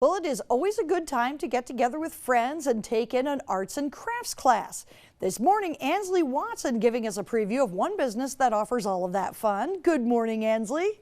Well, it is always a good time to get together with friends and take in an arts and crafts class. This morning, Ansley Watson giving us a preview of one business that offers all of that fun. Good morning, Ansley.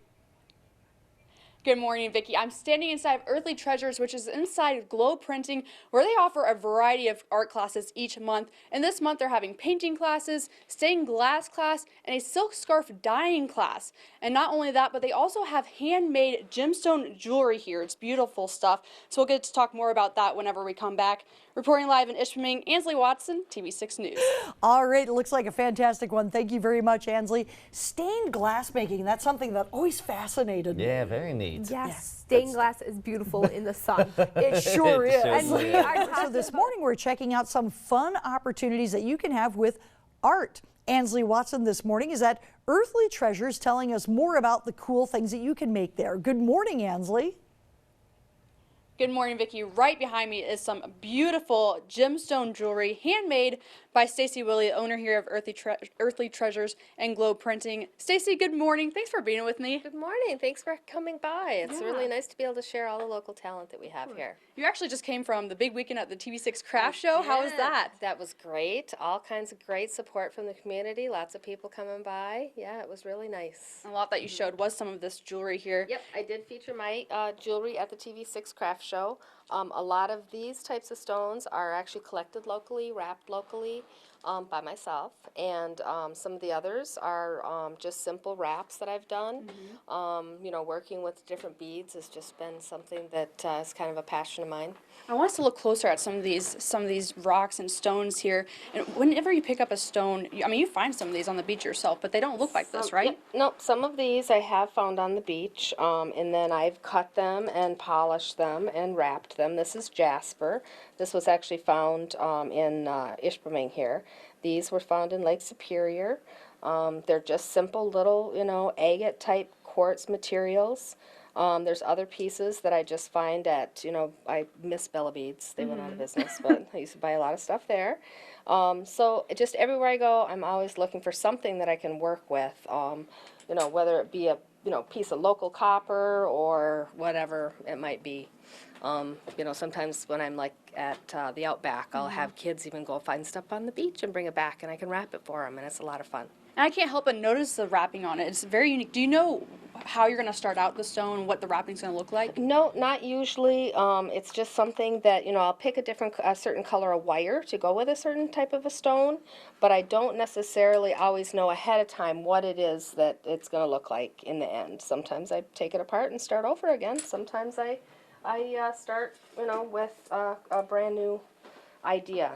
Good morning, Vicki. I'm standing inside of Earthly Treasures, which is inside of Glow Printing, where they offer a variety of art classes each month. And this month they're having painting classes, stained glass class, and a silk scarf dyeing class. And not only that, but they also have handmade gemstone jewelry here. It's beautiful stuff. So we'll get to talk more about that whenever we come back. Reporting live in Ishpeming, Ansley Watson, TV6 News. All right, it looks like a fantastic one. Thank you very much, Ansley. Stained glass making, that's something that always fascinated me. Yeah, very neat. Yes, Yeah, stained glass is beautiful in the sun. It sure is. And we are So this morning we're checking out some fun opportunities that you can have with art. Ansley Watson this morning is at Earthly Treasures telling us more about the cool things that you can make there. Good morning, Ansley. Good morning, Vicki. Right behind me is some beautiful gemstone jewelry handmade by Stacy Willie, owner here of Earthly Treasures and Glow Printing. Stacy, good morning. Thanks for being with me. Good morning. Thanks for coming by. It's Yeah. really nice to be able to share all the local talent that we have here. You actually just came from the big weekend at the TV6 Craft Show. How was that? That was great. All kinds of great support from the community. Lots of people coming by. Yeah, it was really nice. A lot that you showed was some of this jewelry here. Yep, I did feature my jewelry at the TV6 Craft Show. A lot of these types of stones are actually collected locally, wrapped locally by myself, and some of the others are just simple wraps that I've done. You know, working with different beads has just been something that is kind of a passion of mine. I want us to look closer at some of these rocks and stones here. And whenever you pick up a stone, I mean, you find some of these on the beach yourself, but they don't look like this, right? Yep, nope, some of these I have found on the beach, and then I've cut them and polished them and wrapped them. This is jasper. This was actually found in Ishpeming here. These were found in Lake Superior. They're just simple little, you know, agate type quartz materials. There's other pieces that I just find at, you know, I miss Bella Beads. They went out of business, but I used to buy a lot of stuff there. So just everywhere I go, I'm always looking for something that I can work with. You know, whether it be a, you know, piece of local copper or whatever it might be. You know, sometimes when I'm like at the Outback, I'll have kids even go find stuff on the beach and bring it back, and I can wrap it for them, and it's a lot of fun. And I can't help but notice the wrapping on it. It's very unique. Do you know how you're going to start out the stone, what the wrapping's going to look like? No, not usually. It's just something that, you know, I'll pick a certain color of wire to go with a certain type of a stone, but I don't necessarily always know ahead of time what it is that it's going to look like in the end. Sometimes I take it apart and start over again. Sometimes I start, you know, with a brand new idea.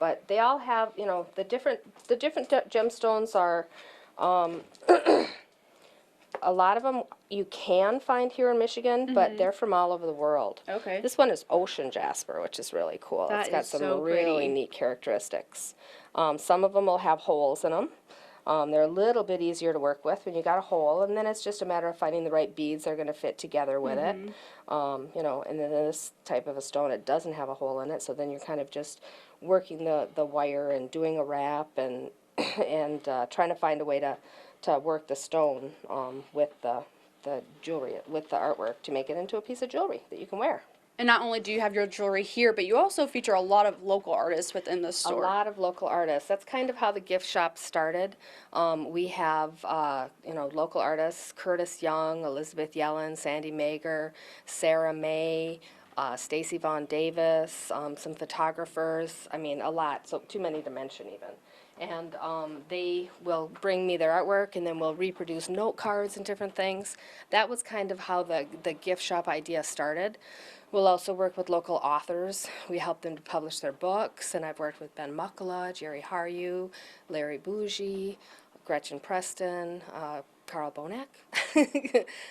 But they all have, you know, the different gemstones are. A lot of them you can find here in Michigan, but they're from all over the world. Okay. This one is ocean jasper, which is really cool. That it's got is some so really pretty. neat characteristics. Some of them will have holes in them. They're a little bit easier to work with when you got a hole, and then it's just a matter of finding the right beads that are going to fit together with it. You know, and then this type of a stone, it doesn't have a hole in it, so then you're kind of just working the wire and doing a wrap and and trying to find a way to work the stone with the jewelry, with the artwork, to make it into a piece of jewelry that you can wear. And not only do you have your jewelry here, but you also feature a lot of local artists within the store. A lot of local artists. That's kind of how the gift shop started. We have, you know, local artists: Curtis Young, Elizabeth Yellen, Sandy Mager, Sarah May, Stacy Vaughn Davis, some photographers. I mean, a lot. So too many to mention even. And they will bring me their artwork, and then we'll reproduce note cards and different things. That was kind of how the gift shop idea started. We'll also work with local authors. We help them to publish their books, and I've worked with Ben Muckala, Jerry Haryu, Larry Bougie, Gretchen Preston, Carl Bonek.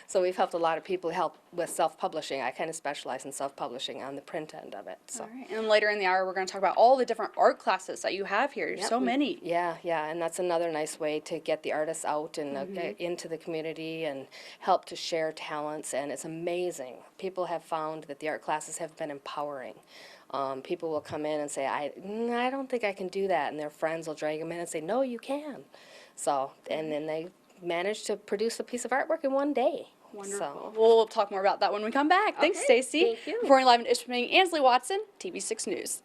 So we've helped a lot of people help with self-publishing. I kind of specialize in self-publishing on the print end of it. So. All right. And later in the hour, we're going to talk about all the different art classes that you have here. There's so many. Yeah, and that's another nice way to get the artists out and into the community and help to share talents, and it's amazing. People have found that the art classes have been empowering. People will come in and say, I don't think I can do that, and their friends will drag them in and say, no, you can. So, and then they manage to produce a piece of artwork in one day. Wonderful. We'll talk more about that when we come back. Thanks, Okay, Stacy. thank you. Reporting live in Ishpeming, Ansley Watson, TV6 News.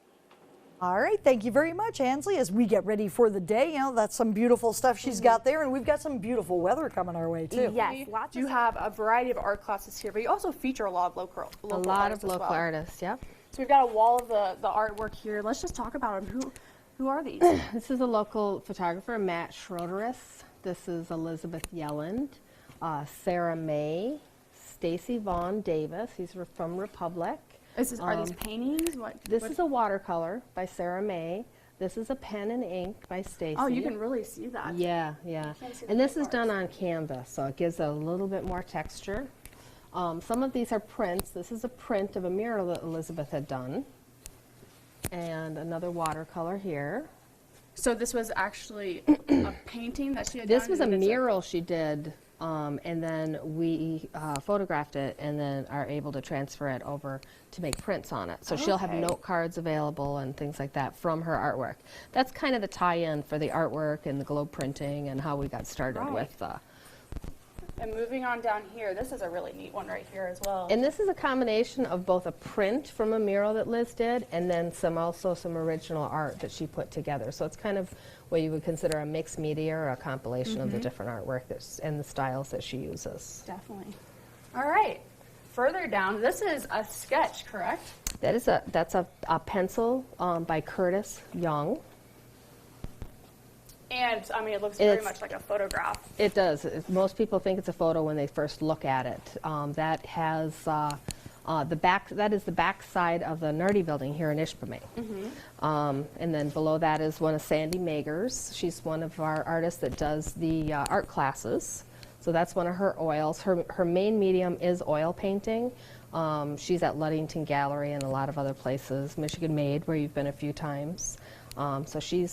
All right, thank you very much, Ansley. As we get ready for the day, that's some beautiful stuff she's got there, and we've got some beautiful weather coming our way too. Yes, lots You of have a variety of art classes here, but you also feature a lot of local A lot of local artists, yep. So we've got a wall of the artwork here. Let's just talk about them. Who are these? This is a local photographer, Matt Schroederus. This is Elizabeth Yelland, Sarah May, Stacy Vaughn Davis. He's from Republic. Are these paintings? This is a watercolor by Sarah May. This is a pen and ink by Stacy. Oh, you can really see that. Yeah, yeah. can't see the And this is parts. done on canvas, so it gives a little bit more texture. Some of these are prints. This is a print of a mural that Elizabeth had done. And another watercolor here. So this was actually a painting that she had done? This was a mural she did, and then we photographed it and then are able to transfer it over to make prints on it. So she'll have Okay. note cards available and things like that from her artwork. That's kind of the tie-in for the artwork and the globe printing and how we got started Right. with. And moving on down here, this is a really neat one right here as well. And this is a combination of both a print from a mural that Liz did and then also some original art that she put together. So it's kind of what you would consider a mixed media or a compilation of the different artwork and the styles that she uses. Definitely. All right. Further down, this is a sketch, correct? That's a pencil by Curtis Young. And, I mean, it looks very It's- much like a photograph. It does. Most people think it's a photo when they first look at it. That has the back. That is the back side of the Nerdy building here in Ishpeming. And then below that is one of Sandy Magers. She's one of our artists that does the art classes. So that's one of her oils. Her main medium is oil painting. She's at Ludington Gallery and a lot of other places. Michigan Made, where you've been a few times. So she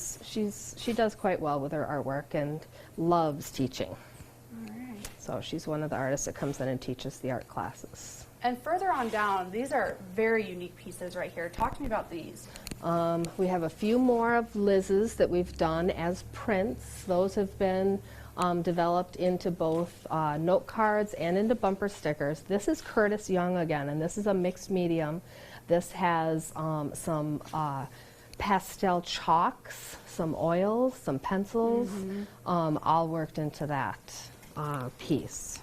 does quite well with her artwork and loves teaching. All right. So she's one of the artists that comes in and teaches the art classes. And further on down, these are very unique pieces right here. Talk to me about these. We have a few more of Liz's that we've done as prints. Those have been developed into both note cards and into bumper stickers. This is Curtis Young again, and this is a mixed medium. This has some pastel chalks, some oils, some pencils, all worked into that piece.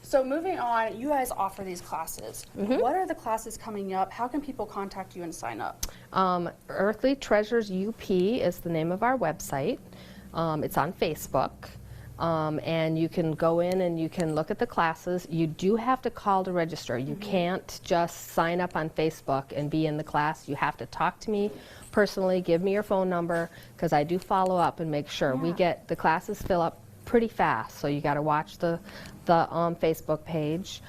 So moving on, you guys offer these classes. What are the classes coming up? How can people contact you and sign up? Earthly Treasures UP is the name of our website. It's on Facebook. And you can go in and you can look at the classes. You do have to call to register. You can't just sign up on Facebook and be in the class. You have to talk to me personally, give me your phone number, because I do follow up and make sure. We get the classes fill up pretty fast, so you got to watch the Facebook page.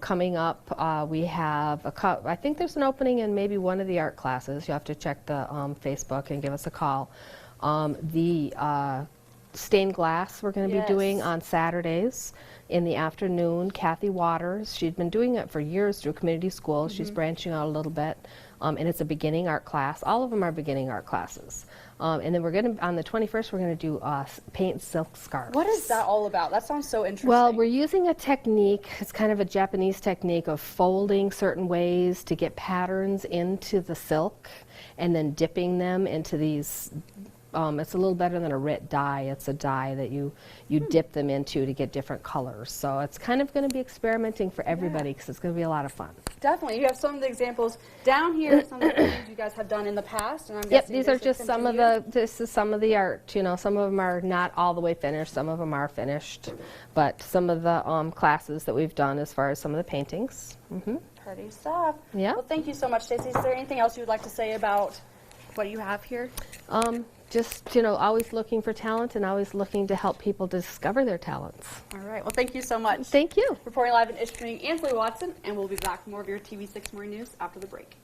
Coming up, we have I think there's an opening in maybe one of the art classes. You have to check the Facebook and give us a call. Stained glass we're going to be doing on Saturdays in the afternoon. Kathy Waters, she'd been doing it for years through community school. She's branching out a little bit, and it's a beginning art class. All of them are beginning art classes. And then we're going to, on the 21st, we're going to do paint silk scarves. What is that all about? That sounds so interesting. Well, we're using a technique, it's kind of a Japanese technique of folding certain ways to get patterns into the silk and then dipping them into these. It's a little better than a Rit dye. It's a dye that you dip them into to get different colors. So it's kind of going to be experimenting for everybody because it's going to be a lot of fun. Definitely. You have some of the examples down here, some of the things you guys have done in the past. And I'm Yep, guessing these this are is just some of continued. this is some of the art. You know, some of them are not all the way finished. Some of them are finished. But some of the classes that we've done as far as some of the paintings. Pretty stuff. Yeah. Well, thank you so much, Stacey. Is there anything else you would like to say about what you have here? Just, you know, always looking for talent and always looking to help people discover their talents. All right. Well, thank you so much. Thank you. Reporting live in Ishpeming, Ansley Watson, and we'll be back with more of your TV6 Morning News after the break.